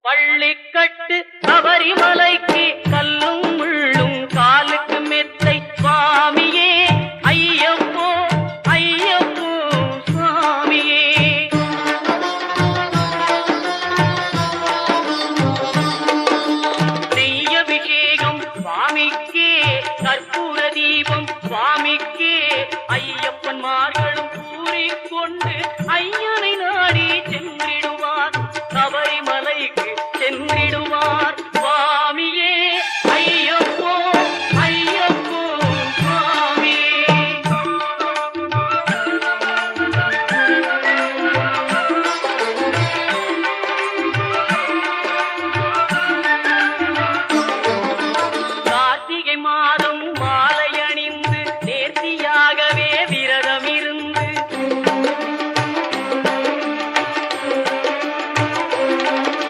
பள்ளிக்கட்டு சபரிமலைக்கு கல்லும் முள்ளும் காலுக்கு மெத்தை சுவாமியே ஐயப்போ ஐயப்போ சுவாமியே. நெய்யபிஷேகம் சுவாமிக்கே கற்பூர தீபம் சுவாமிக்கே ஐயப்பன்மார்களும் கூறிக்கொண்டு ஐயனை நாடி சென்றிடுவார் சபரிமலைக்கு சென்றிடுவார்.